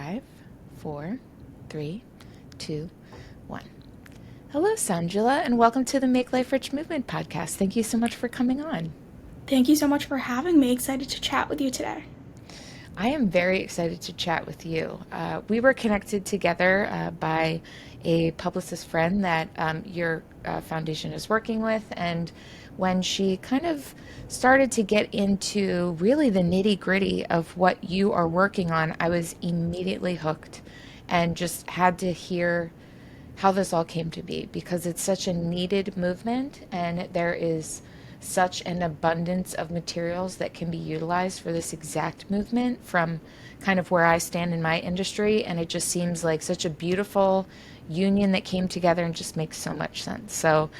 5, 4, 3, 2, 1. Hello, Sanjula, and welcome to the Make Life Rich Movement podcast. Thank you so much for coming on. Thank you so much for having me. Excited to chat with you today. I am very excited to chat with you. We were connected together by a publicist friend that your foundation is working with. And when she kind of started to get into really the nitty gritty of what you are working on, I was immediately hooked and just had to hear how this all came to be because it's such a needed movement and there is such an abundance of materials that can be utilized for this exact movement from kind of where I stand in my industry. And it just seems like such a beautiful union that came together and just makes so much sense. So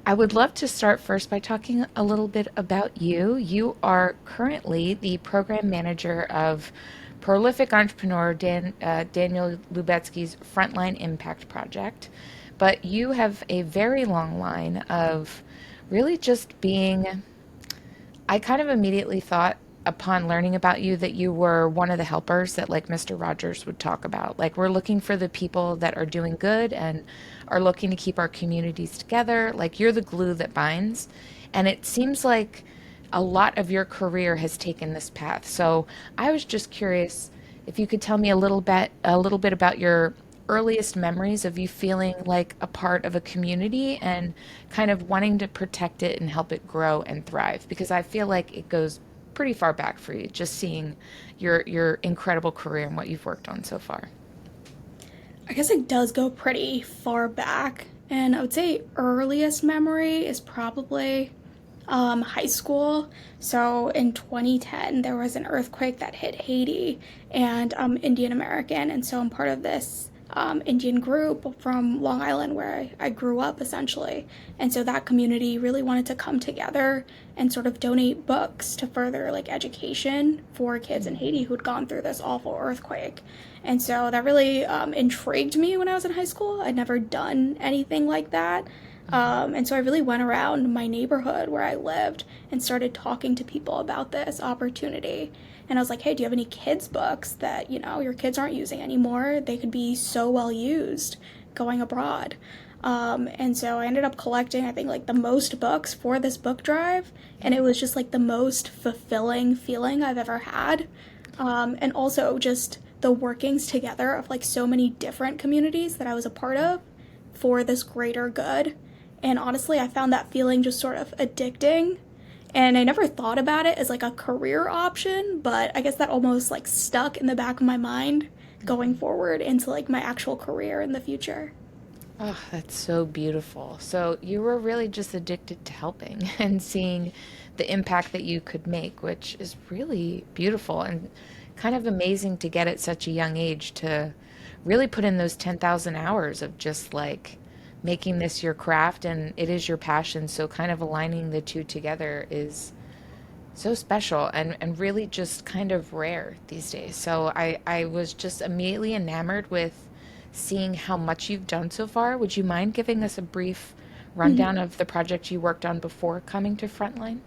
I would love to start first by talking a little bit about you. You are currently the program manager of prolific entrepreneur Daniel Lubetzky's Frontline Impact Project, but you have a very long line of really just being. I kind of immediately thought upon learning about you that you were one of the helpers that like Mr. Rogers would talk about. Like we're looking for the people that are doing good and are looking to keep our communities together. Like you're the glue that binds. And it seems like a lot of your career has taken this path. So I was just curious if you could tell me a little bit about your earliest memories of you feeling like a part of a community and kind of wanting to protect it and help it grow and thrive because I feel like it goes pretty far back for you just seeing your incredible career and what you've worked on so far. I guess it does go pretty far back, and I would say earliest memory is probably high school. So in 2010, there was an earthquake that hit Haiti, and I'm Indian American, and so I'm part of this Indian group from Long Island where I grew up essentially. And so that community really wanted to come together and sort of donate books to further like education for kids in Haiti who'd gone through this awful earthquake. And so that really intrigued me when I was in high school. I'd never done anything like that. And so I really went around my neighborhood where I lived and started talking to people about this opportunity. And I was like, hey, do you have any kids' books that, your kids aren't using anymore? They could be so well used going abroad. And so I ended up collecting, I think, like the most books for this book drive. And it was just like the most fulfilling feeling I've ever had. And also just the workings together of like so many different communities that I was a part of for this greater good. And honestly, I found that feeling just sort of addicting. And I never thought about it as like a career option, but I guess that almost like stuck in the back of my mind going forward into like my actual career in the future. Oh, that's so beautiful. So you were really just addicted to helping and seeing the impact that you could make, which is really beautiful and kind of amazing to get at such a young age to really put in those 10,000 hours of just like making this your craft and it is your passion. So kind of aligning the two together is so special and really just kind of rare these days. So I was just immediately enamored with seeing how much you've done so far. Would you mind giving us a brief Mhm. rundown of the project you worked on before coming to Frontline?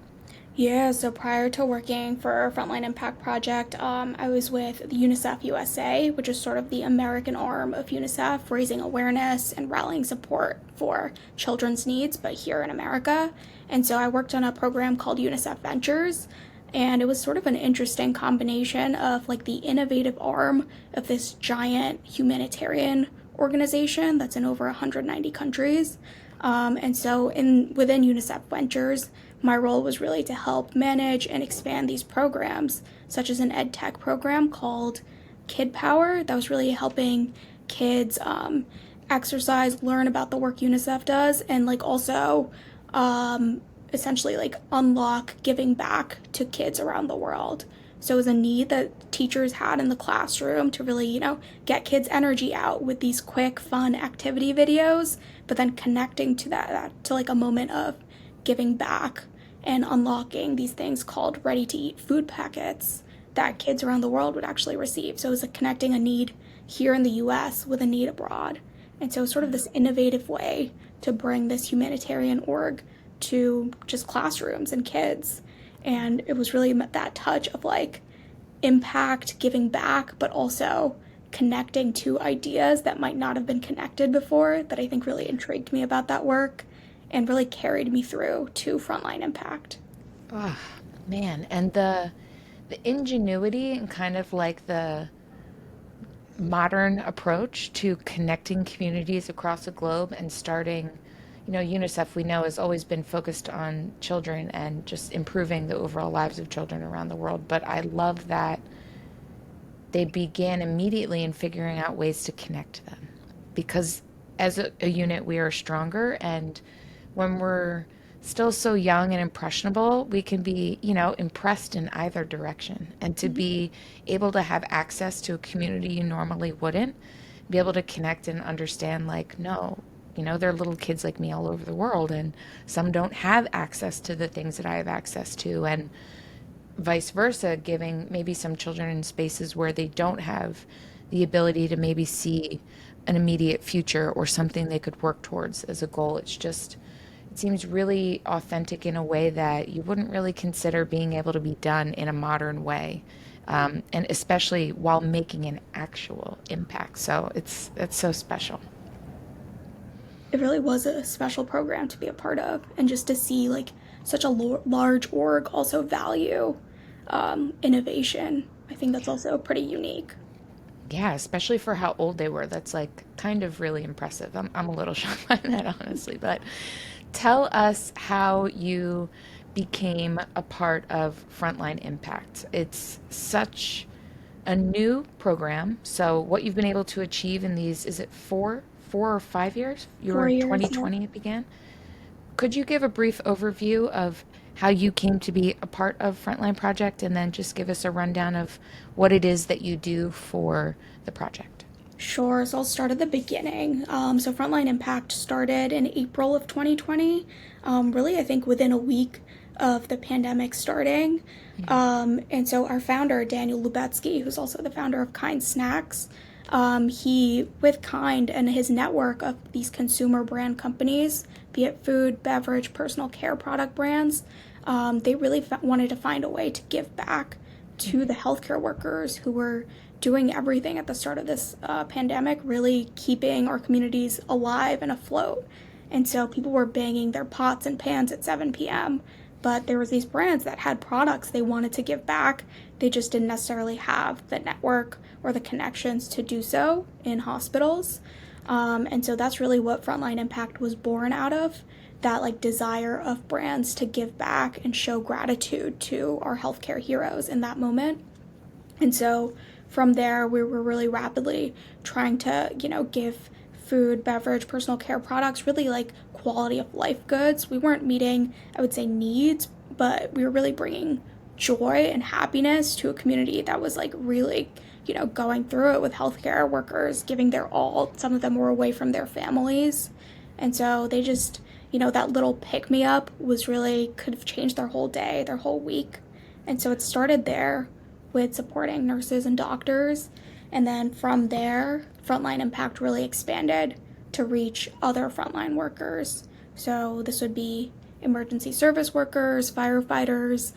Yeah, so prior to working for Frontline Impact Project, I was with the UNICEF USA, which is sort of the American arm of UNICEF, raising awareness and rallying support for children's needs, but here in America. And so I worked on a program called UNICEF Ventures, and it was sort of an interesting combination of like the innovative arm of this giant humanitarian organization that's in over 190 countries. And so in within UNICEF Ventures, my role was really to help manage and expand these programs, such as an ed tech program called Kid Power that was really helping kids exercise, learn about the work UNICEF does, and like also essentially like unlock giving back to kids around the world. So it was a need that teachers had in the classroom to really, get kids' energy out with these quick, fun activity videos, but then connecting to that to like a moment of giving back and unlocking these things called ready to eat food packets that kids around the world would actually receive. So it was like connecting a need here in the US with a need abroad. And so sort of this innovative way to bring this humanitarian org to just classrooms and kids. And it was really that touch of like impact, giving back, but also connecting two ideas that might not have been connected before that I think really intrigued me about that work and really carried me through to Frontline Impact. Oh, man. And the ingenuity and kind of like the modern approach to connecting communities across the globe and starting, UNICEF we know has always been focused on children and just improving the overall lives of children around the world. But I love that they began immediately in figuring out ways to connect them because as a unit we are stronger, and when we're still so young and impressionable we can be impressed in either direction, and to be able to have access to a community you normally wouldn't be able to connect and understand, like, no, there are little kids like me all over the world, and some don't have access to the things that I have access to, and vice versa, giving maybe some children in spaces where they don't have the ability to maybe see an immediate future or something they could work towards as a goal. It seems really authentic in a way that you wouldn't really consider being able to be done in a modern way. And especially while making an actual impact. So it's so special. It really was a special program to be a part of, and just to see like such a large org also value innovation. I think that's also pretty unique. Yeah, especially for how old they were. That's like kind of really impressive. I'm a little shocked by that, honestly. But tell us how you became a part of Frontline Impact. It's such a new program. So what you've been able to achieve in these, is it 4 or 5 years? You were 4 years, yeah. 2020 it began. Could you give a brief overview of how you came to be a part of Frontline Project, and then just give us a rundown of what it is that you do for the project? Sure, so I'll start at the beginning. So Frontline Impact started in April of 2020, really, I think within a week of the pandemic starting. And so our founder, Daniel Lubetzky, who's also the founder of Kind Snacks, he, with Kind and his network of these consumer brand companies, be it food, beverage, personal care product brands, they really wanted to find a way to give back to the healthcare workers who were doing everything at the start of this pandemic, really keeping our communities alive and afloat. And so people were banging their pots and pans at 7 p.m., but there was these brands that had products they wanted to give back. They just didn't necessarily have the network or the connections to do so in hospitals. And so that's really what Frontline Impact was born out of, that like desire of brands to give back and show gratitude to our healthcare heroes in that moment. And so from there, we were really rapidly trying to, give food, beverage, personal care products, really like quality of life goods. We weren't meeting, I would say, needs, but we were really bringing joy and happiness to a community that was like really, going through it with healthcare workers, giving their all. Some of them were away from their families. And so they just, that little pick me up was really could have changed their whole day, their whole week. And so it started there with supporting nurses and doctors. And then from there, Frontline Impact really expanded to reach other frontline workers. So this would be emergency service workers, firefighters,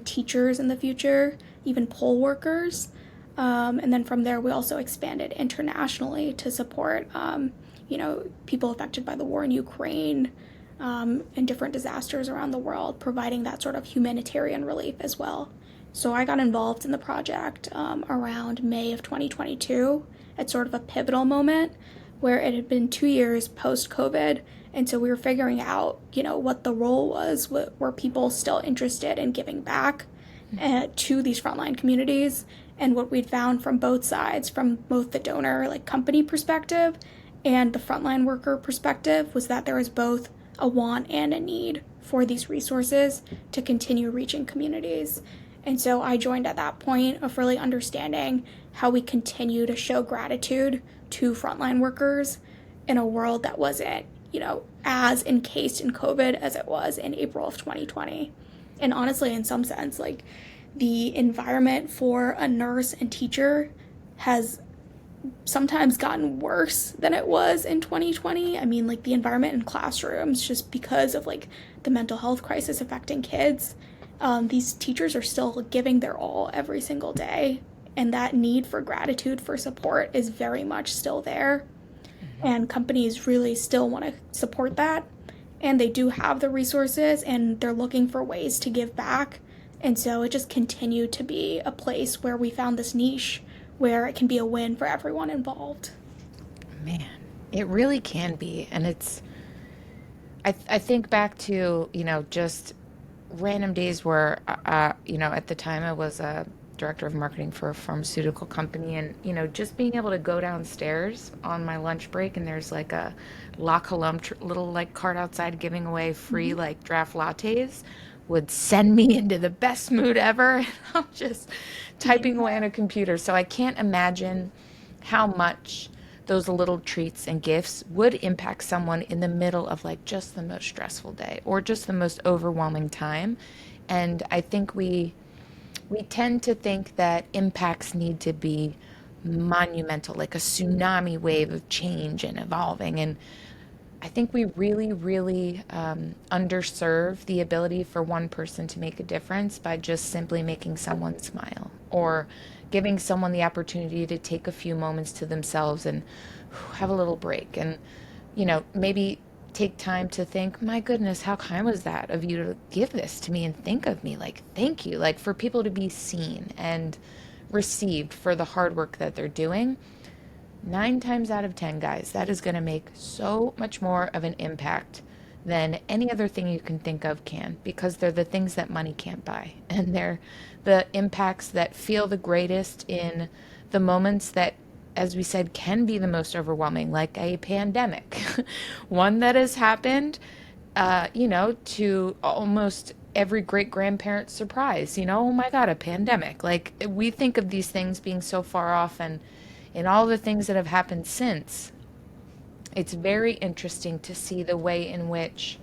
teachers in the future, even poll workers. And then from there, we also expanded internationally to support, people affected by the war in Ukraine, and different disasters around the world, providing that sort of humanitarian relief as well. So I got involved in the project around May of 2022 at sort of a pivotal moment where it had been 2 years post-COVID. And so we were figuring out, what the role was. Were people still interested in giving back to these frontline communities? And what we'd found from both sides, from both the donor, like company perspective and the frontline worker perspective, was that there was both a want and a need for these resources to continue reaching communities. And so I joined at that point of really understanding how we continue to show gratitude to frontline workers in a world that wasn't, as encased in COVID as it was in April of 2020. And honestly, in some sense, like the environment for a nurse and teacher has sometimes gotten worse than it was in 2020. I mean, like the environment in classrooms, just because of like the mental health crisis affecting kids, these teachers are still giving their all every single day. And that need for gratitude for support is very much still there. Mhm. And companies really still want to support that. And they do have the resources and they're looking for ways to give back. And so it just continued to be a place where we found this niche where it can be a win for everyone involved. Man, it really can be. And I think back to, just random days where, at the time I was a director of marketing for a pharmaceutical company, and, just being able to go downstairs on my lunch break and there's like a La Colombe little like cart outside giving away free Mm-hmm. like draft lattes would send me into the best mood ever. And I'm just typing Yeah. away on a computer. So I can't imagine how much those little treats and gifts would impact someone in the middle of like just the most stressful day or just the most overwhelming time. And I think we tend to think that impacts need to be monumental, like a tsunami wave of change and evolving. And I think we really, really underserve the ability for one person to make a difference by just simply making someone smile or giving someone the opportunity to take a few moments to themselves and have a little break. And, maybe take time to think, my goodness, how kind was that of you to give this to me and think of me? Like, thank you. Like, for people to be seen and received for the hard work that they're doing. 9 times out of 10, guys, that is going to make so much more of an impact than any other thing you can think of can, because they're the things that money can't buy. And they're the impacts that feel the greatest in the moments that, as we said, can be the most overwhelming, like a pandemic, one that has happened, to almost every great grandparent's surprise. Oh my God, a pandemic. Like, we think of these things being so far off, and in all the things that have happened since, it's very interesting to see the way in which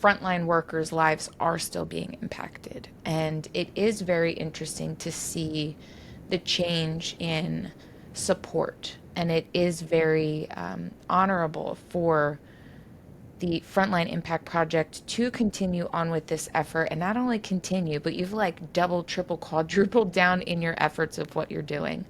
frontline workers' lives are still being impacted. And it is very interesting to see the change in support. And it is very honorable for the Frontline Impact Project to continue on with this effort, and not only continue, but you've like double, triple, quadrupled down in your efforts of what you're doing.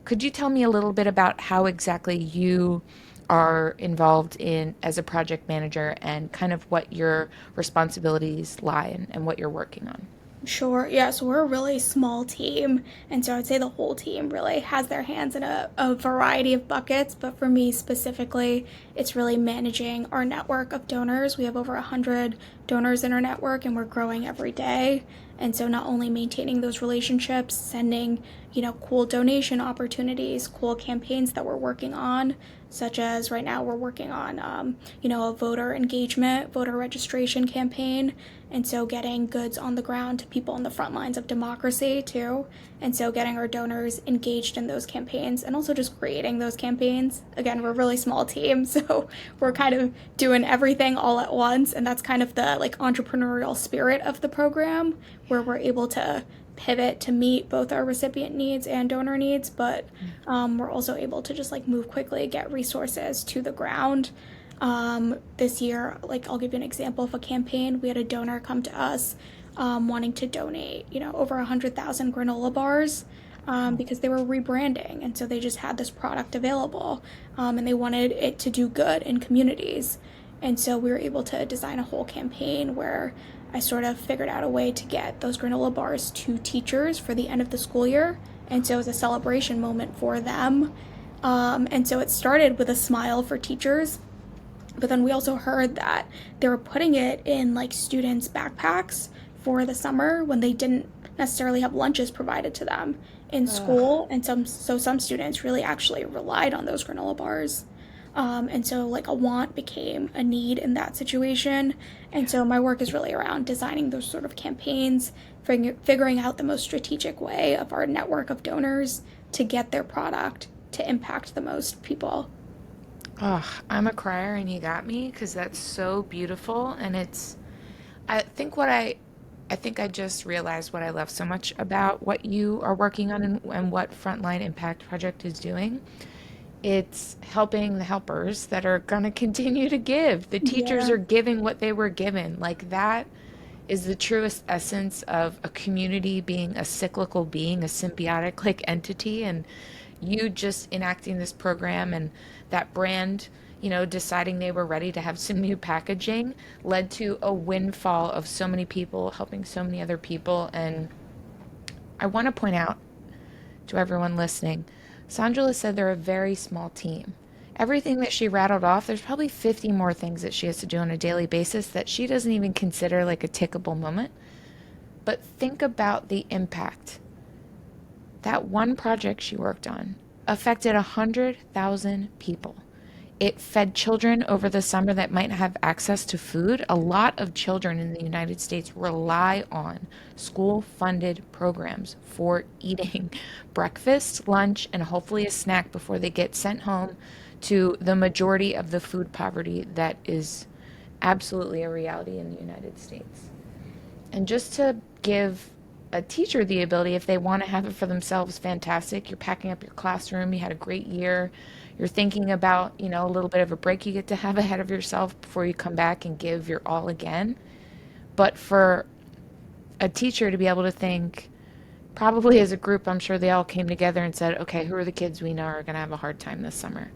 Could you tell me a little bit about how exactly you are involved in as a project manager and kind of what your responsibilities lie and what you're working on? Sure. Yeah. So we're a really small team. And so I'd say the whole team really has their hands in a variety of buckets. But for me specifically, it's really managing our network of donors. We have over 100 donors in our network and we're growing every day. And so not only maintaining those relationships, sending, cool donation opportunities, cool campaigns that we're working on, such as right now we're working on, a voter engagement, voter registration campaign. And so getting goods on the ground to people on the front lines of democracy too. And so getting our donors engaged in those campaigns and also just creating those campaigns. Again, we're a really small team, so we're kind of doing everything all at once. And that's kind of the like entrepreneurial spirit of the program where we're able to pivot to meet both our recipient needs and donor needs, but we're also able to just like move quickly, get resources to the ground. This year, like I'll give you an example of a campaign. We had a donor come to us wanting to donate, over 100,000 granola bars because they were rebranding, and so they just had this product available, and they wanted it to do good in communities. And so we were able to design a whole campaign where I sort of figured out a way to get those granola bars to teachers for the end of the school year. And so it was a celebration moment for them. And so it started with a smile for teachers, but then we also heard that they were putting it in like students' backpacks for the summer when they didn't necessarily have lunches provided to them in school. And some students really actually relied on those granola bars. And so like a want became a need in that situation. And so my work is really around designing those sort of campaigns, figuring out the most strategic way of our network of donors to get their product to impact the most people. Oh, I'm a crier and you got me because that's so beautiful. And I think I think I just realized what I love so much about what you are working on and what Frontline Impact Project is doing. It's helping the helpers that are going to continue to give. The teachers Yeah. are giving what they were given. Like, that is the truest essence of a community being a cyclical being, a symbiotic like entity, and you just enacting this program and that brand, deciding they were ready to have some new packaging led to a windfall of so many people helping so many other people. And I want to point out to everyone listening, Sanjula said they're a very small team. Everything that she rattled off, there's probably 50 more things that she has to do on a daily basis that she doesn't even consider like a tickable moment. But think about the impact. That one project she worked on affected 100,000 people. It fed children over the summer that might not have access to food. A lot of children in the United States rely on school funded programs for eating breakfast, lunch, and hopefully a snack before they get sent home to the majority of the food poverty that is absolutely a reality in the United States. And just to give a teacher the ability, if they want to have it for themselves, fantastic. You're packing up your classroom, you had a great year. You're thinking about, a little bit of a break you get to have ahead of yourself before you come back and give your all again. But for a teacher to be able to think, probably as a group, I'm sure they all came together and said, okay, who are the kids we know are going to have a hard time this summer?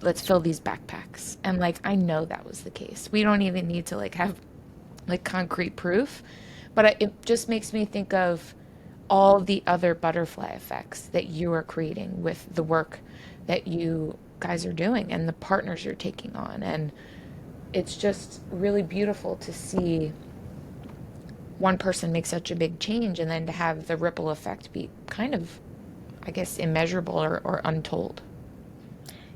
Let's fill these backpacks. And like I know that was the case. We don't even need to like have like concrete proof, but it just makes me think of all the other butterfly effects that you are creating with the work that you guys are doing and the partners you're taking on. And it's just really beautiful to see one person make such a big change and then to have the ripple effect be kind of, I guess, immeasurable or untold.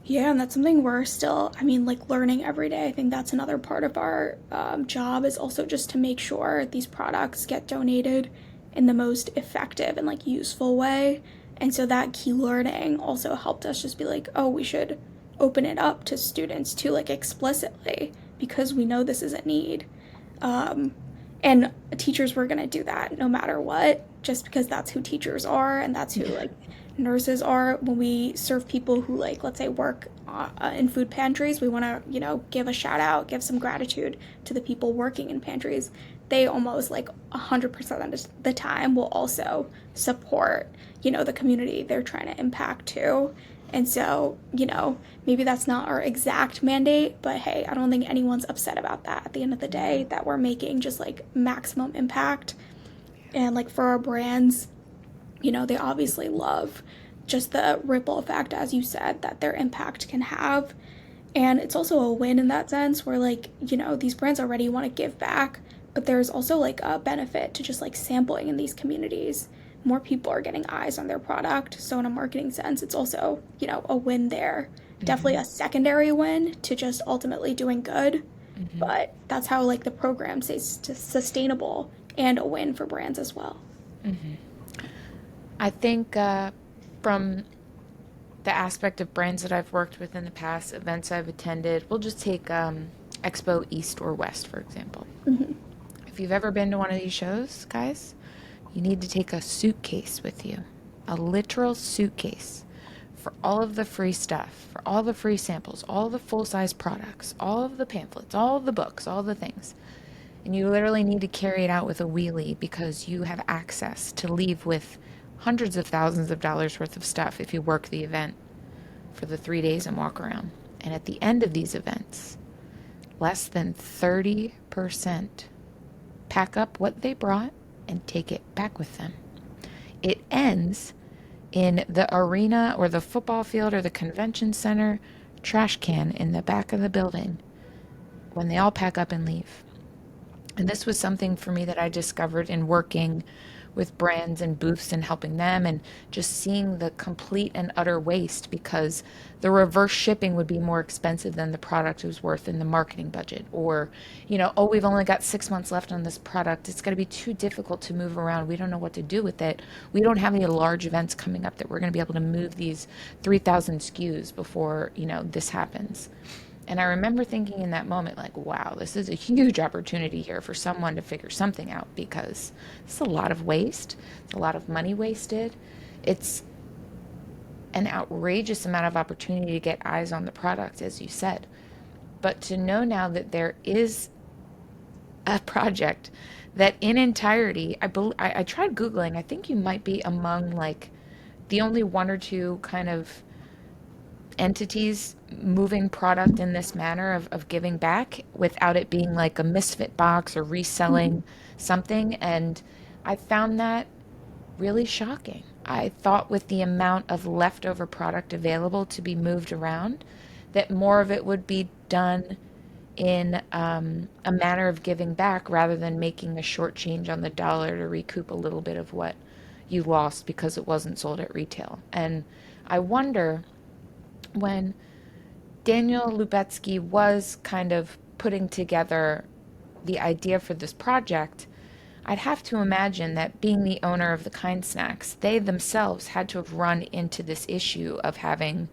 Yeah, and that's something we're still, I mean, like learning every day. I think that's another part of our job is also just to make sure these products get donated in the most effective and like useful way. And so that key learning also helped us just be like, oh, we should open it up to students too, like explicitly, because we know this is a need. Um, and teachers were going to do that no matter what, just because that's who teachers are and that's who like nurses are. When we serve people who like let's say work in food pantries, we want to give a shout out, give some gratitude to the people working in pantries. They almost like 100% of the time will also support the community they're trying to impact too. And so, maybe that's not our exact mandate, but hey, I don't think anyone's upset about that at the end of the day, that we're making just like maximum impact. And like for our brands, they obviously love just the ripple effect, as you said, that their impact can have. And it's also a win in that sense where, like, these brands already want to give back, but there's also like a benefit to just like sampling in these communities. More people are getting eyes on their product. So, in a marketing sense, it's also, a win there. Definitely Mm-hmm. a secondary win to just ultimately doing good. Mm-hmm. But that's how like the program stays sustainable and a win for brands as well. Mm-hmm. I think from the aspect of brands that I've worked with in the past, events I've attended, we'll just take Expo East or West, for example. Mm-hmm. If you've ever been to one of these shows, guys, you need to take a suitcase with you, a literal suitcase for all of the free stuff, for all the free samples, all the full-size products, all of the pamphlets, all of the books, all the things. And you literally need to carry it out with a wheelie because you have access to leave with hundreds of thousands of dollars worth of stuff if you work the event for the 3 days and walk around. And at the end of these events, less than 30% pack up what they brought and take it back with them. It ends in the arena or the football field or the convention center trash can in the back of the building when they all pack up and leave. And this was something for me that I discovered in working with brands and booths and helping them and just seeing the complete and utter waste because the reverse shipping would be more expensive than the product was worth in the marketing budget. Or, oh, we've only got 6 months left on this product. It's going to be too difficult to move around. We don't know what to do with it. We don't have any large events coming up that we're going to be able to move these 3,000 SKUs before, this happens. And I remember thinking in that moment, like, wow, this is a huge opportunity here for someone to figure something out because it's a lot of waste. It's a lot of money wasted. It's an outrageous amount of opportunity to get eyes on the product, as you said. But to know now that there is a project that in entirety, I tried Googling. I think you might be among like the only one or two kind of entities moving product in this manner of giving back without it being like a misfit box or reselling something. And I found that really shocking. I thought with the amount of leftover product available to be moved around, that more of it would be done in a manner of giving back rather than making a short change on the dollar to recoup a little bit of what you lost because it wasn't sold at retail. And I wonder when Daniel Lubetzky was kind of putting together the idea for this project, I'd have to imagine that being the owner of the Kind Snacks, they themselves had to have run into this issue of having,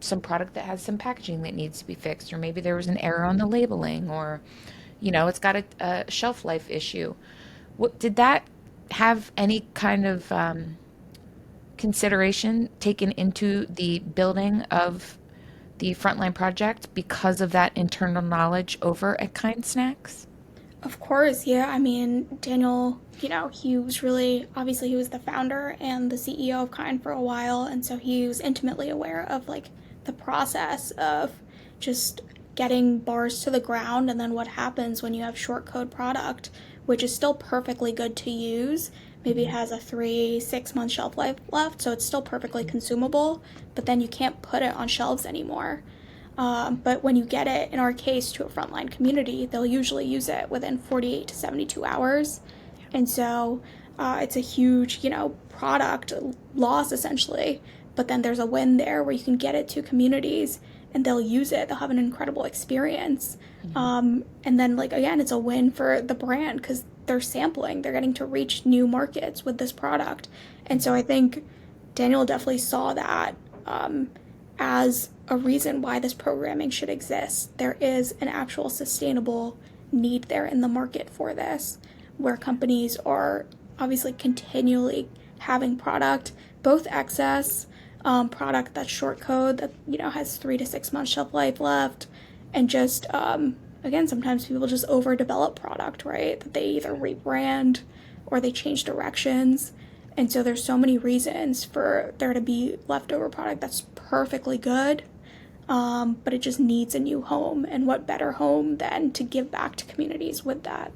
some product that has some packaging that needs to be fixed, or maybe there was an error on the labeling, or, it's got a shelf life issue. Did that have any kind of consideration taken into the building of the Frontline project because of that internal knowledge over at Kind Snacks? Of course, yeah. I mean, Daniel, he was really, obviously, he was the founder and the CEO of Kind for a while. And so he was intimately aware of like the process of just getting bars to the ground and then what happens when you have short code product, which is still perfectly good to use. Maybe it Mhm. has a 3, 6 month shelf life left, so it's still perfectly consumable, but then you can't put it on shelves anymore. But when you get it, in our case, to a frontline community, they'll usually use it within 48 to 72 hours. And so it's a huge, product loss essentially. But then there's a win there where you can get it to communities and they'll use it. They'll have an incredible experience. Mhm. And then, like, again, it's a win for the brand because they're sampling, they're getting to reach new markets with this product. And so I think Daniel definitely saw that as a reason why this programming should exist. There is an actual sustainable need there in the market for this, where companies are obviously continually having product, both excess product that's short code that has 3 to 6 months shelf life left, and just again sometimes people just overdevelop product, right? That they either rebrand or they change directions, and so there's so many reasons for there to be leftover product that's perfectly good, but it just needs a new home. And what better home than to give back to communities with that?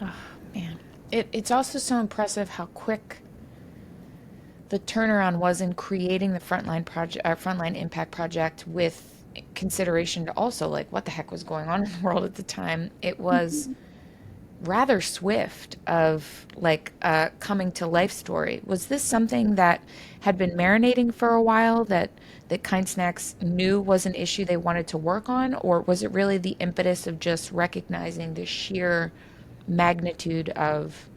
Oh, man. It's also so impressive how quick the turnaround was in creating the Frontline Impact Project with consideration to also like what the heck was going on in the world at the time. It was rather swift of like a coming to life story. Was this something that had been marinating for a while that Kind Snacks knew was an issue they wanted to work on, or was it really the impetus of just recognizing the sheer magnitude of,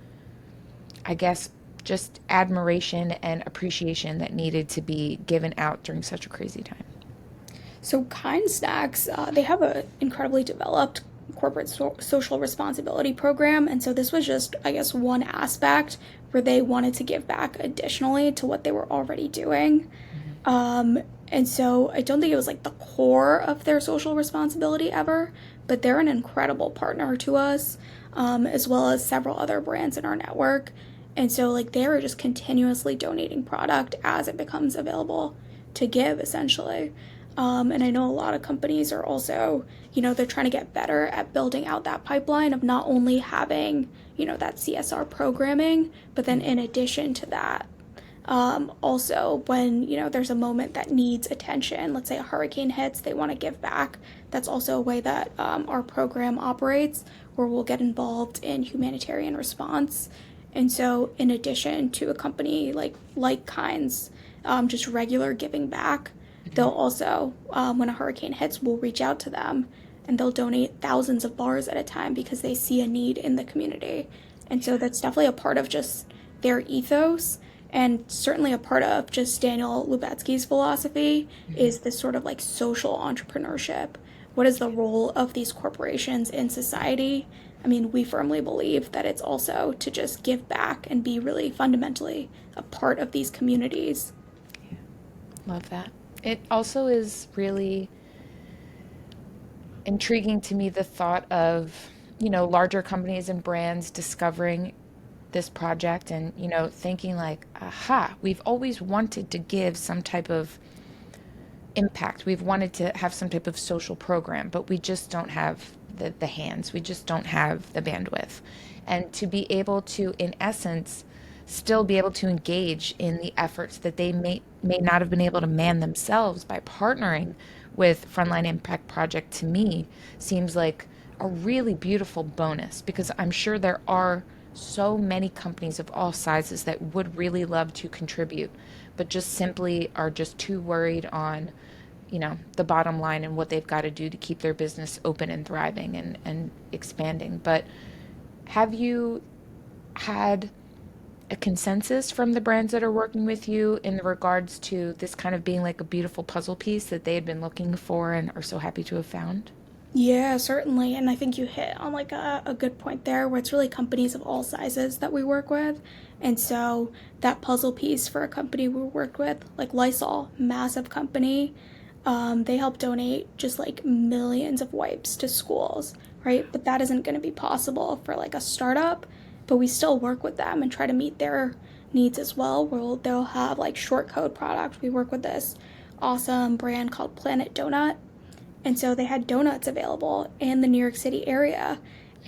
I guess, just admiration and appreciation that needed to be given out during such a crazy time? So Kind Snacks, they have an incredibly developed corporate social responsibility program, and so this was just, I guess, one aspect where they wanted to give back additionally to what they were already doing. Mhm. And so I don't think it was like the core of their social responsibility ever, but they're an incredible partner to us, as well as several other brands in our network. And so, like, they are just continuously donating product as it becomes available to give, essentially. And I know a lot of companies are also, they're trying to get better at building out that pipeline of not only having, that CSR programming, but then in addition to that, also, when there's a moment that needs attention, let's say a hurricane hits, they want to give back. That's also a way that our program operates, where we'll get involved in humanitarian response. And so, in addition to a company like Kinds, just regular giving back, they'll Mhm. also, when a hurricane hits, we'll reach out to them and they'll donate thousands of bars at a time because they see a need in the community. And so that's definitely a part of just their ethos, and certainly a part of just Daniel Lubetzky's philosophy Mhm. is this sort of like social entrepreneurship. What is the role of these corporations in society? I mean, we firmly believe that it's also to just give back and be really fundamentally a part of these communities. Yeah, love that. It also is really intriguing to me the thought of larger companies and brands discovering this project and, thinking like, aha, we've always wanted to give some type of impact. We've wanted to have some type of social program, but we just don't have the hands. We just don't have the bandwidth. And to be able to, in essence, still be able to engage in the efforts that they may not have been able to man themselves by partnering with Frontline Impact Project, to me seems like a really beautiful bonus, because I'm sure there are so many companies of all sizes that would really love to contribute, but just simply are just too worried on, the bottom line and what they've got to do to keep their business open and thriving and expanding. But have you had a consensus from the brands that are working with you in regards to this kind of being like a beautiful puzzle piece that they had been looking for and are so happy to have found? Yeah, certainly. And I think you hit on like a good point there where it's really companies of all sizes that we work with. And so that puzzle piece for a company we worked with, like Lysol, massive company, they help donate just like millions of wipes to schools, right? But that isn't going to be possible for like a startup, but we still work with them and try to meet their needs as well. Where they'll have like short code product. We work with this awesome brand called Planet Donut, and so they had donuts available in the New York City area.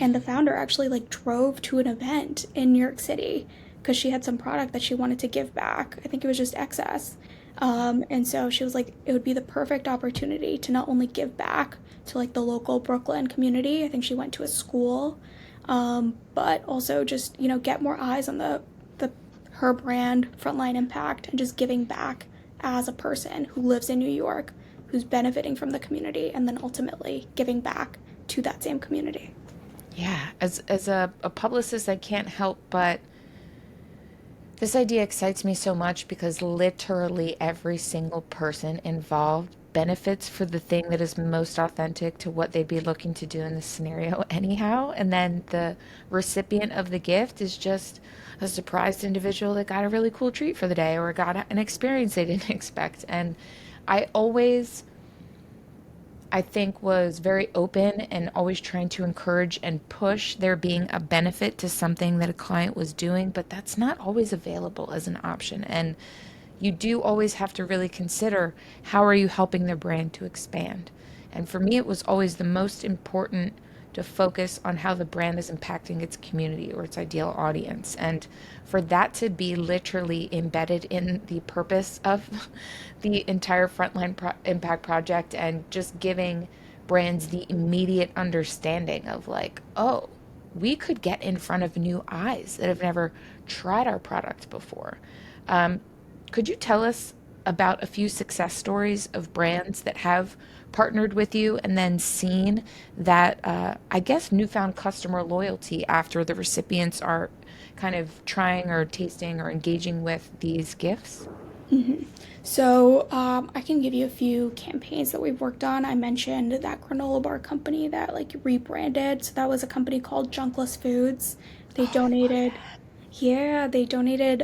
And the founder actually like drove to an event in New York City because she had some product that she wanted to give back. I think it was just excess. And so she was like, it would be the perfect opportunity to not only give back to like the local Brooklyn community. I think she went to a school, but also just, get more eyes on the her brand, Frontline Impact, and just giving back as a person who lives in New York, who's benefiting from the community, and then ultimately giving back to that same community. Yeah, as a publicist, I can't help but this idea excites me so much because literally every single person involved benefits for the thing that is most authentic to what they'd be looking to do in this scenario, anyhow. And then the recipient of the gift is just a surprised individual that got a really cool treat for the day or got an experience they didn't expect. And I always I think was very open and always trying to encourage and push there being a benefit to something that a client was doing, but that's not always available as an option. And you do always have to really consider, how are you helping their brand to expand? And for me, it was always the most important to focus on how the brand is impacting its community or its ideal audience. And for that to be literally embedded in the purpose of the entire Impact Project, and just giving brands the immediate understanding of like, oh, we could get in front of new eyes that have never tried our product before. Um, could you tell us about a few success stories of brands that have partnered with you and then seen that, I guess, newfound customer loyalty after the recipients are kind of trying or tasting or engaging with these gifts? So I can give you a few campaigns that we've worked on. I mentioned that granola bar company that like rebranded. So that was a company called Junkless Foods. They Oh, I love donated, that. yeah, they donated.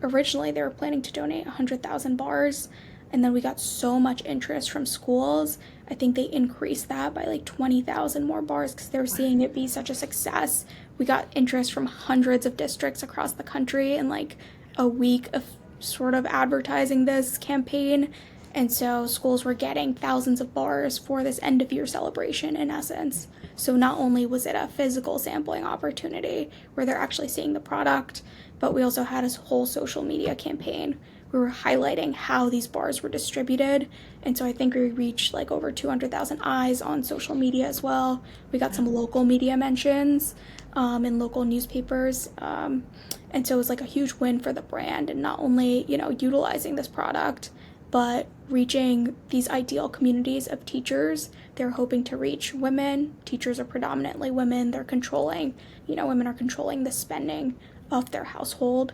Originally, they were planning to donate 100,000 bars, and then we got so much interest from schools. I think they increased that by like 20,000 more bars because they were seeing it be such a success. We got interest from hundreds of districts across the country in like a week of sort of advertising this campaign. And so schools were getting thousands of bars for this end of year celebration in essence. So not only was it a physical sampling opportunity where they're actually seeing the product, but we also had a whole social media campaign. We were highlighting how these bars were distributed. And so I think we reached like over 200,000 eyes on social media as well. We got some Wow. local media mentions in local newspapers. And so it was like a huge win for the brand, and not only, utilizing this product, but reaching these ideal communities of teachers. They're hoping to reach women. Teachers are predominantly women. Women are controlling the spending of their household.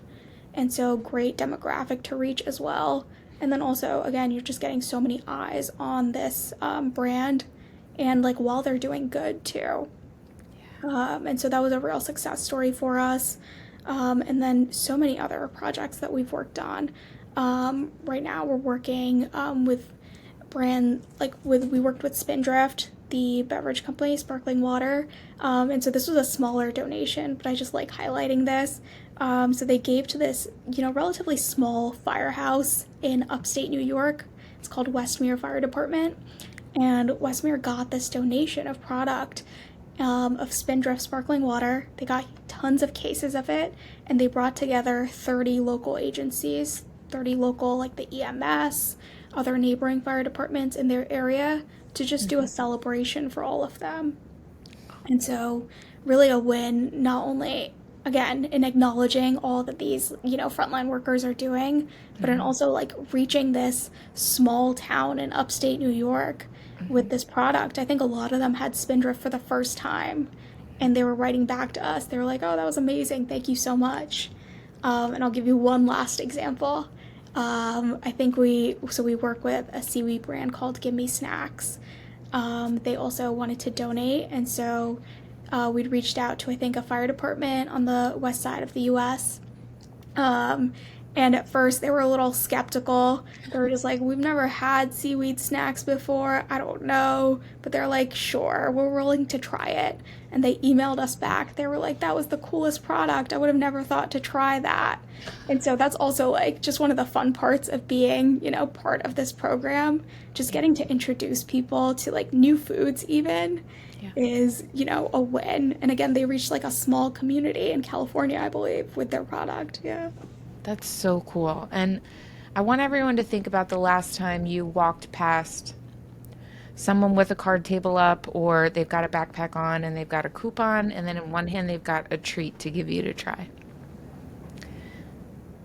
And so great demographic to reach as well. And then also, again, you're just getting so many eyes on this brand, and like while they're doing good too. And so that was a real success story for us. And then so many other projects that we've worked on. Right now, we're working with brand like with we worked with Spindrift. the beverage company, Sparkling Water. And so this was a smaller donation, but I just like highlighting this. So they gave to this, relatively small firehouse in upstate New York. It's called Westmere Fire Department. And Westmere got this donation of product of Spindrift sparkling water. They got tons of cases of it, and they brought together 30 local agencies, 30 local, like the EMS, other neighboring fire departments in their area, to just do a celebration for all of them. And so, really, a win, not only again in acknowledging all that these frontline workers are doing, but in also like reaching this small town in upstate New York with this product. I think a lot of them had Spindrift for the first time, and they were writing back to us. They were like, "Oh, that was amazing! Thank you so much." And I'll give you one last example. I think we work with a seaweed brand called Give Me Snacks. They also wanted to donate, and so we'd reached out to, I think, a fire department on the west side of the U.S. And at first they were a little skeptical. They were just like, "We've never had seaweed snacks before. I don't know." But they're like, "Sure, we're willing to try it." And they emailed us back. They were like, "That was the coolest product. I would have never thought to try that." And so that's also like just one of the fun parts of being, part of this program. Just getting to introduce people to like new foods even Yeah. is, a win. And again, they reached like a small community in California, I believe, with their product. Yeah. That's so cool. And I want everyone to think about the last time you walked past someone with a card table up, or they've got a backpack on and they've got a coupon, and then in one hand they've got a treat to give you to try.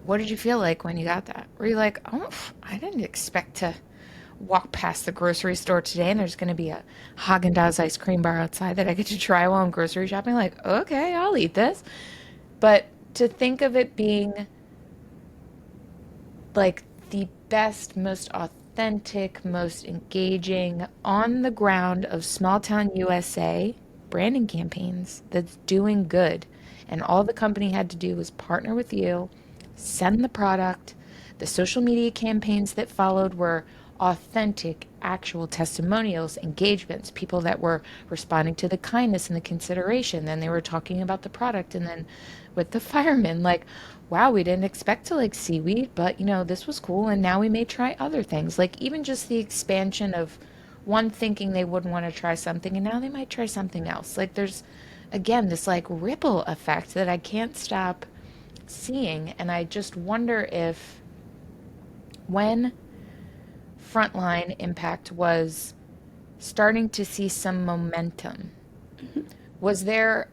What did you feel like when you got that? Were you like, "Oh, I didn't expect to walk past the grocery store today and there's going to be a Haagen-Dazs ice cream bar outside that I get to try while I'm grocery shopping"? Like, okay, I'll eat this. But to think of it being like the best, most authentic, most engaging, on the ground of small town USA branding campaigns that's doing good. And all the company had to do was partner with you, send the product. The social media campaigns that followed were authentic, actual testimonials, engagements, people that were responding to the kindness and the consideration. Then they were talking about the product. And then with the firemen, like, "Wow, we didn't expect to like seaweed, but this was cool. And now we may try other things." Like, even just the expansion of one thinking they wouldn't want to try something, and now they might try something else. Like, there's, again, this like ripple effect that I can't stop seeing. And I just wonder if when Frontline Impact was starting to see some momentum, was there,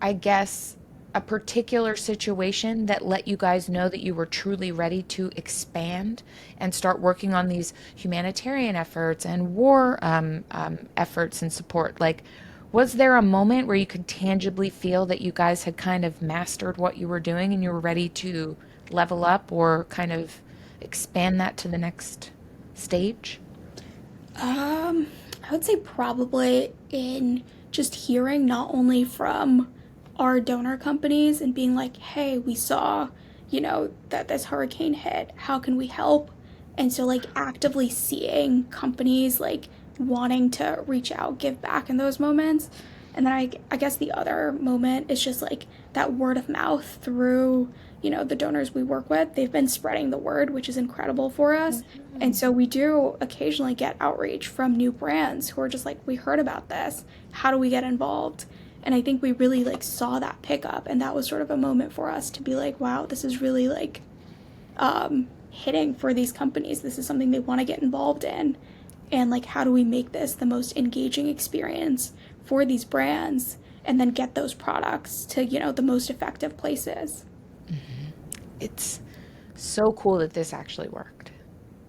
I guess, a particular situation that let you guys know that you were truly ready to expand and start working on these humanitarian efforts and war efforts and support? Like, was there a moment where you could tangibly feel that you guys had kind of mastered what you were doing and you were ready to level up or kind of expand that to the next stage? I would say probably in just hearing not only from our donor companies and being like, "Hey, we saw, that this hurricane hit. How can we help?" And so, like, actively seeing companies like wanting to reach out, give back in those moments. And then I guess the other moment is just like that word of mouth through, the donors we work with. They've been spreading the word, which is incredible for us. And so we do occasionally get outreach from new brands who are just like, "We heard about this. How do we get involved?" And I think we really like saw that pick up, and that was sort of a moment for us to be like, "Wow, this is really like hitting for these companies. This is something they want to get involved in." And like, how do we make this the most engaging experience for these brands, and then get those products to, the most effective places? It's so cool that this actually worked.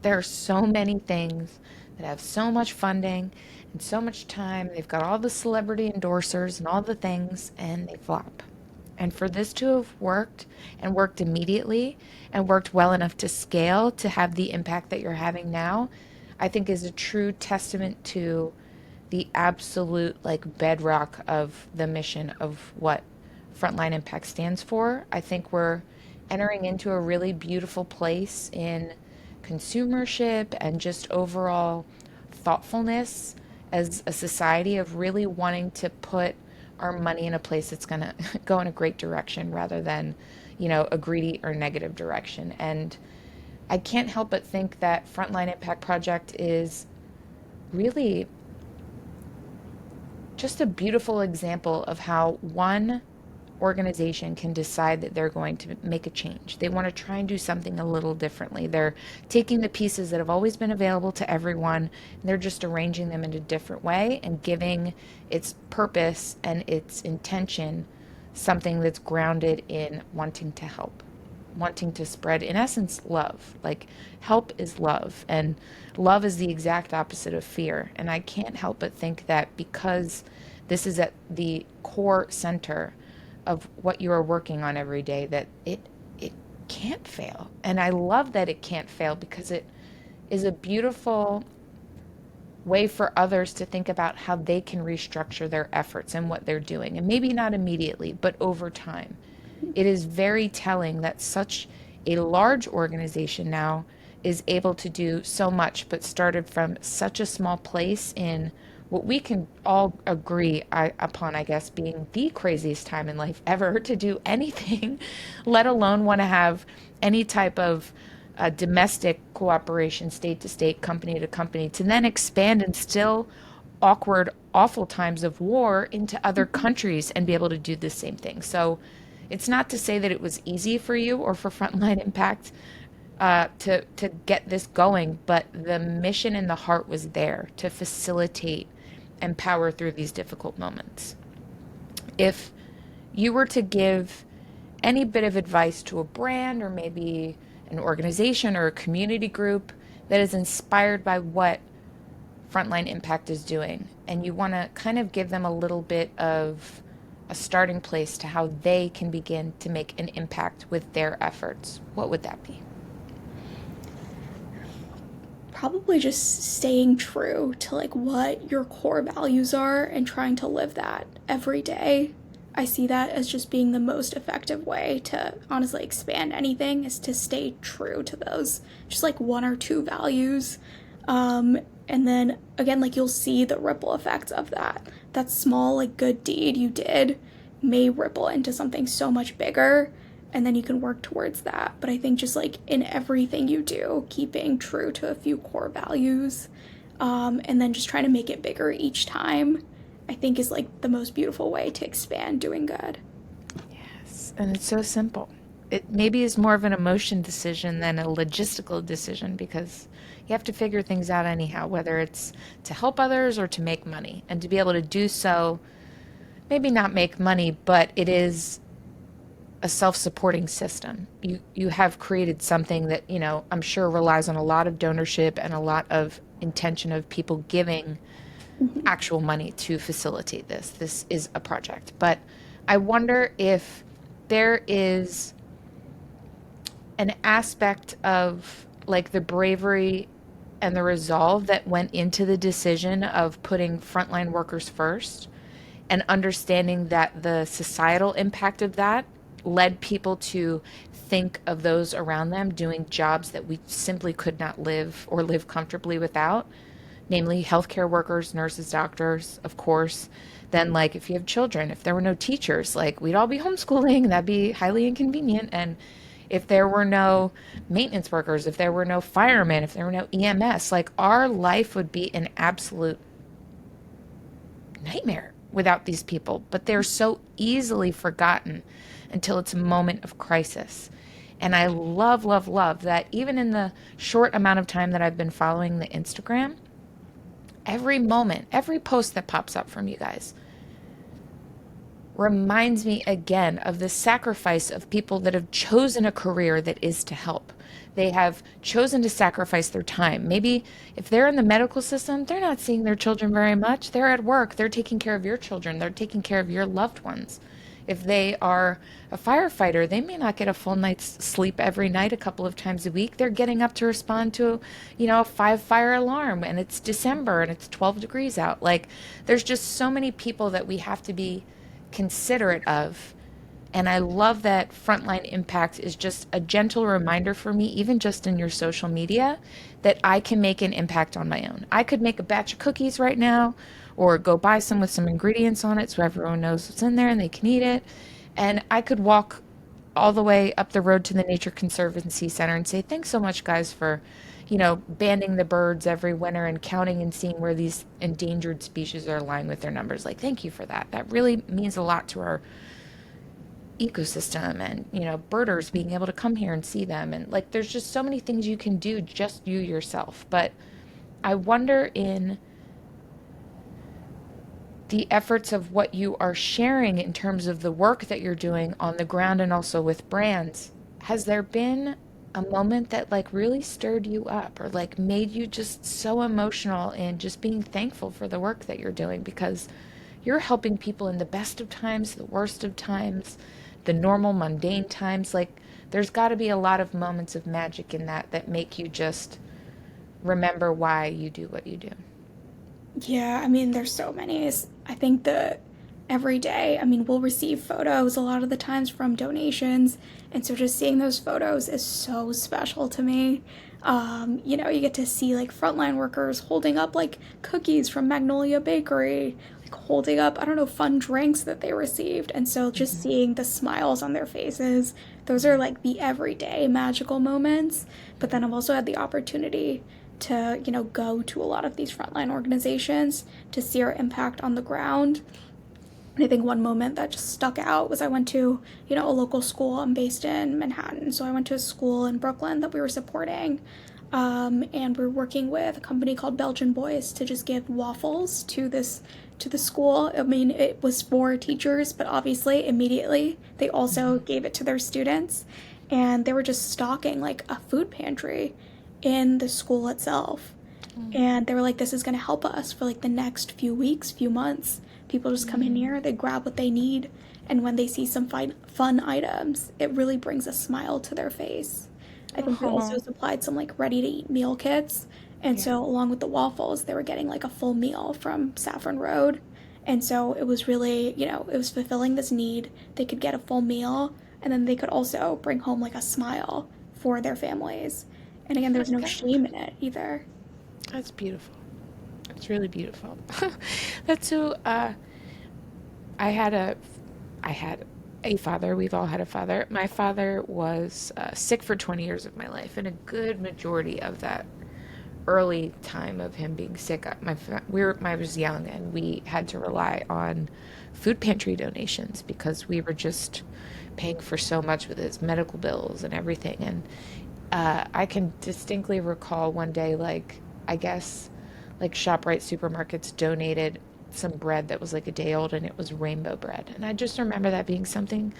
There are so many things that have so much funding and so much time. They've got all the celebrity endorsers and all the things, and they flop. And for this to have worked and worked immediately and worked well enough to scale to have the impact that you're having now, I think is a true testament to the absolute like bedrock of the mission of what Frontline Impact stands for. I think we're entering into a really beautiful place in consumership and just overall thoughtfulness as a society of really wanting to put our money in a place that's going to go in a great direction rather than, a greedy or negative direction. And I can't help but think that Frontline Impact Project is really just a beautiful example of how one organization can decide that they're going to make a change. They want to try and do something a little differently. They're taking the pieces that have always been available to everyone, and they're just arranging them in a different way and giving its purpose and its intention something that's grounded in wanting to help, wanting to spread, in essence, love. Like, help is love, and love is the exact opposite of fear. And I can't help but think that because this is at the core center of what you are working on every day, that it can't fail. And I love that it can't fail because it is a beautiful way for others to think about how they can restructure their efforts and what they're doing. And maybe not immediately, but over time. It is very telling that such a large organization now is able to do so much, but started from such a small place in what we can all agree upon, I guess, being the craziest time in life ever to do anything, let alone want to have any type of domestic cooperation, state to state, company to company, to then expand in still awkward, awful times of war into other countries and be able to do the same thing. So it's not to say that it was easy for you or for Frontline Impact to get this going, but the mission and the heart was there to facilitate and power through these difficult moments. If you were to give any bit of advice to a brand or maybe an organization or a community group that is inspired by what Frontline Impact is doing, and you want to kind of give them a little bit of a starting place to how they can begin to make an impact with their efforts, what would that be? Probably just staying true to like what your core values are and trying to live that every day. I see that as just being the most effective way to honestly expand anything, is to stay true to those, just like one or two values. And then again, like, you'll see the ripple effects of that. That small, like, good deed you did may ripple into something so much bigger, and then you can work towards that. But I think just like in everything you do, keeping true to a few core values, and then just trying to make it bigger each time, I think is like the most beautiful way to expand doing good. Yes, and it's so simple. It maybe is more of an emotion decision than a logistical decision because you have to figure things out anyhow, whether it's to help others or to make money. And to be able to do so, maybe not make money, but it is a self-supporting system. You have created something that, I'm sure relies on a lot of donorship and a lot of intention of people giving actual money to facilitate this. This is a project. But I wonder if there is an aspect of like the bravery and the resolve that went into the decision of putting frontline workers first and understanding that the societal impact of that led people to think of those around them doing jobs that we simply could not live or live comfortably without, namely healthcare workers, nurses, doctors, of course. Then, like, if you have children, if there were no teachers, like, we'd all be homeschooling, and that'd be highly inconvenient. And if there were no maintenance workers, if there were no firemen, if there were no EMS, like, our life would be an absolute nightmare without these people. But they're so easily forgotten until it's a moment of crisis. And I love, love, love that even in the short amount of time that I've been following the Instagram, every moment, every post that pops up from you guys reminds me again of the sacrifice of people that have chosen a career that is to help. They have chosen to sacrifice their time. Maybe if they're in the medical system, they're not seeing their children very much. They're at work. They're taking care of your children. They're taking care of your loved ones. If they are a firefighter, they may not get a full night's sleep every night, a couple of times a week. They're getting up to respond to, a 5 fire alarm, and it's December and it's 12 degrees out. Like, there's just so many people that we have to be considerate of And I love that Frontline Impact is just a gentle reminder for me, even just in your social media, that I can make an impact on my own. I could make a batch of cookies right now or go buy some with some ingredients on it so everyone knows what's in there and they can eat it. And I could walk all the way up the road to the Nature Conservancy Center and say, thanks so much, guys, for, banding the birds every winter and counting and seeing where these endangered species are lying with their numbers. Like, thank you for that. That really means a lot to our ecosystem and, birders being able to come here and see them. And like, there's just so many things you can do, just you yourself. But I wonder in the efforts of what you are sharing in terms of the work that you're doing on the ground and also with brands, has there been a moment that like really stirred you up or like made you just so emotional and just being thankful for the work that you're doing because you're helping people in the best of times, the worst of times, the normal mundane times. Like there's got to be a lot of moments of magic in that make you just remember why you do what you do. Yeah, I mean, there's so many. I think the every day, I mean, we'll receive photos a lot of the times from donations. And so just seeing those photos is so special to me. You get to see like frontline workers holding up like cookies from Magnolia Bakery, like holding up, I don't know, fun drinks that they received. And so just Mhm. seeing the smiles on their faces, those are like the everyday magical moments. But then I've also had the opportunity to, go to a lot of these frontline organizations to see our impact on the ground. And I think one moment that just stuck out was I went to, a local school. I'm based in Manhattan. So I went to a school in Brooklyn that we were supporting. And we're working with a company called Belgian Boys to just give waffles to the school. I mean, it was for teachers, but obviously immediately they also Mhm. gave it to their students. And they were just stocking like a food pantry in the school itself. And they were like, this is going to help us for like the next few weeks, few months. People just come in here, they grab what they need. And when they see some fun items, it really brings a smile to their face. I think we also Oh, supplied some like ready to eat meal kits. And yeah. so, along with the waffles, they were getting like a full meal from Saffron Road. And so, it was really, it was fulfilling this need. They could get a full meal, and then they could also bring home like a smile for their families. And again, My there's no God, shame in it either. that's beautiful. It's really beautiful. That's so. I had a, I had a father. We've all had a father. My father was sick for 20 years of my life, and a good majority of that early time of him being sick, I was young, and we had to rely on food pantry donations because we were just paying for so much with his medical bills and everything. And I can distinctly recall one day, like, I guess, like ShopRite supermarkets donated some bread that was like a day old and it was rainbow bread. And I just remember that being something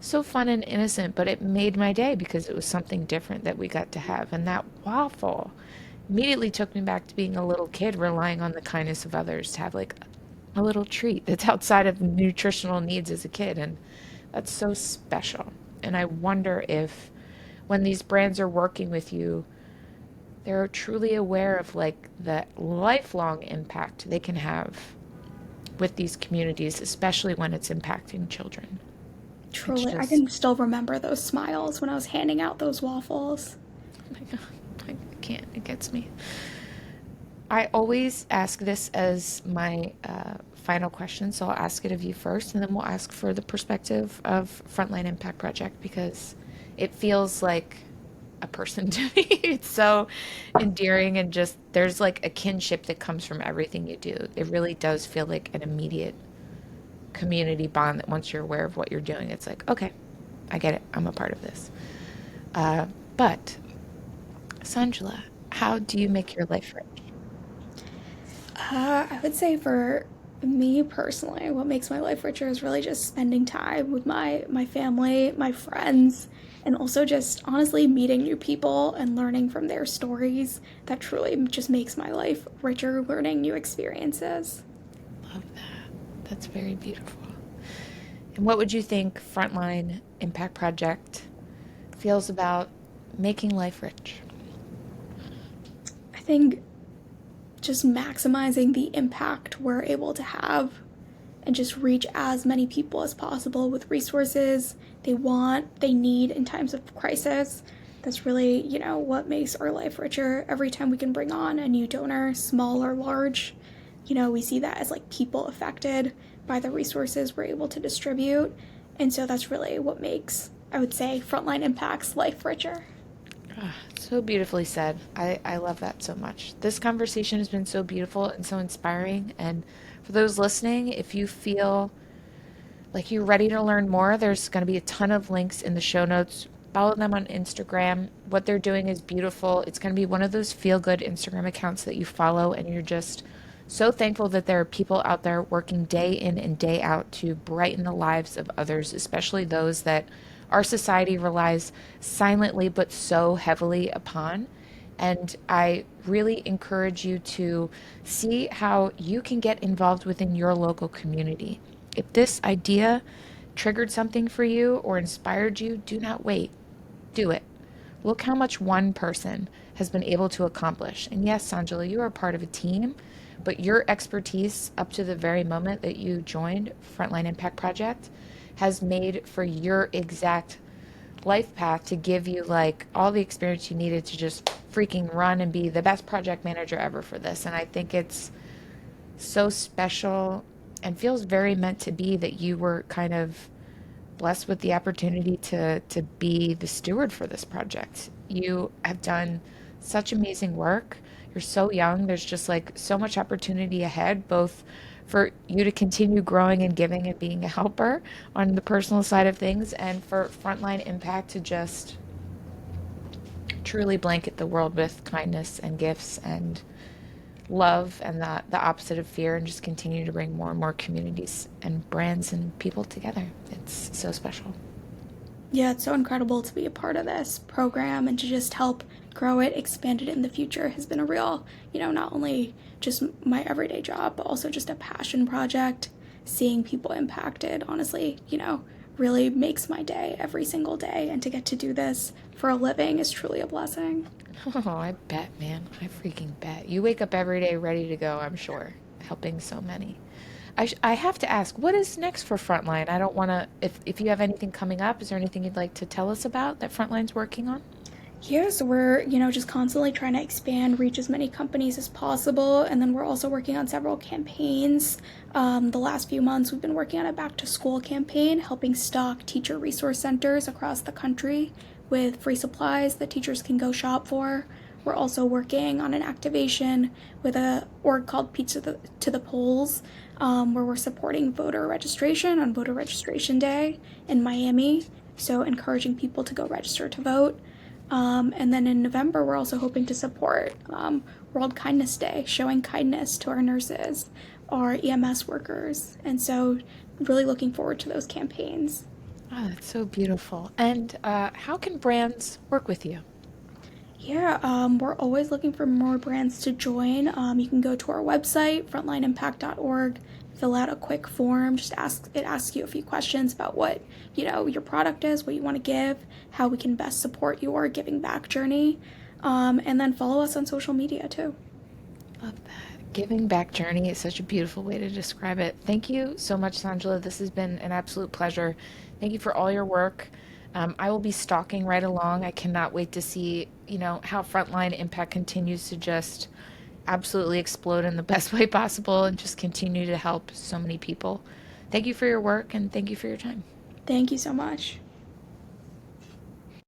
so fun and innocent, but it made my day because it was something different that we got to have. And that waffle immediately took me back to being a little kid, relying on the kindness of others to have like a little treat that's outside of nutritional needs as a kid. And that's so special. And I wonder if when these brands are working with you, they're truly aware of like the lifelong impact they can have with these communities, especially when it's impacting children. It's Truly, I just, can still remember those smiles when I was handing out those waffles. oh my God, I can't, it gets me. I always ask this as my final question, so I'll ask it of you first, and then we'll ask for the perspective of Frontline Impact Project because it feels like a person to me. It's so endearing and just there's like a kinship that comes from everything you do. It really does feel like an immediate community bond that once you're aware of what you're doing, it's like, okay, I get it. I'm a part of this. Uh, but, Sanjula, how do you make your life rich? I would say for me personally, what makes my life richer is really just spending time with my family, my friends, and also just honestly meeting new people and learning from their stories. That truly just makes my life richer, learning new experiences. Love that. That's very beautiful. And what would you think Frontline Impact Project feels about making life rich? I think just maximizing the impact we're able to have and just reach as many people as possible with resources they need in times of crisis. That's really, what makes our life richer. Every time we can bring on a new donor, small or large, we see that as like people affected by the resources we're able to distribute. And so that's really what makes, I would say, Frontline Impact's life richer. Ah, so beautifully said. I love that so much. This conversation has been so beautiful and so inspiring. And for those listening, if you feel like you're ready to learn more, there's going to be a ton of links in the show notes. Follow them on Instagram. What they're doing is beautiful. It's going to be one of those feel good Instagram accounts that you follow, and you're just so thankful that there are people out there working day in and day out to brighten the lives of others, especially those that our society relies silently but so heavily upon. And I really encourage you to see how you can get involved within your local community. If this idea triggered something for you or inspired you, do not wait. Do it. Look how much one person has been able to accomplish. And yes, Sanjula, you are part of a team, but your expertise up to the very moment that you joined Frontline Impact Project has made for your exact life path to give you like all the experience you needed to just freaking run and be the best project manager ever for this. And I think it's so special and feels very meant to be that you were kind of blessed with the opportunity to be the steward for this project. You have done such amazing work. You're so young. There's just like so much opportunity ahead, both for you to continue growing and giving and being a helper on the personal side of things, and for Frontline Impact to just truly blanket the world with kindness and gifts and love and the opposite of fear, and just continue to bring more and more communities and brands and people together. It's so special. Yeah, it's so incredible to be a part of this program and to just help grow it, expand it in the future has been a real, not only just my everyday job, but also just a passion project. Seeing people impacted, honestly, really makes my day every single day. And to get to do this for a living is truly a blessing. Oh, I bet, man. I freaking bet. You wake up every day ready to go, I'm sure, helping so many. I have to ask, what is next for Frontline? I don't want to, if you have anything coming up, is there anything you'd like to tell us about that Frontline's working on? Yeah, so we're, just constantly trying to expand, reach as many companies as possible. And then we're also working on several campaigns. The last few months, we've been working on a back to school campaign, helping stock teacher resource centers across the country with free supplies that teachers can go shop for. We're also working on an activation with a org called Pizza to the Polls, where we're supporting voter registration on Voter Registration Day in Miami. So encouraging people to go register to vote. And then in November, we're also hoping to support World Kindness Day, showing kindness to our nurses, our EMS workers. And so, really looking forward to those campaigns. Oh, that's so beautiful. And how can brands work with you? Yeah, we're always looking for more brands to join. You can go to our website, frontlineimpact.org, fill out a quick form. It asks you a few questions about what your product is, what you want to give, how we can best support your giving back journey, and then follow us on social media too. Love that. Giving back journey is such a beautiful way to describe it. Thank you so much, Sanjula. This has been an absolute pleasure. Thank you for all your work. I will be stalking right along. I cannot wait to see, how Frontline Impact continues to just absolutely explode in the best way possible and just continue to help so many people. Thank you for your work and thank you for your time. Thank you so much.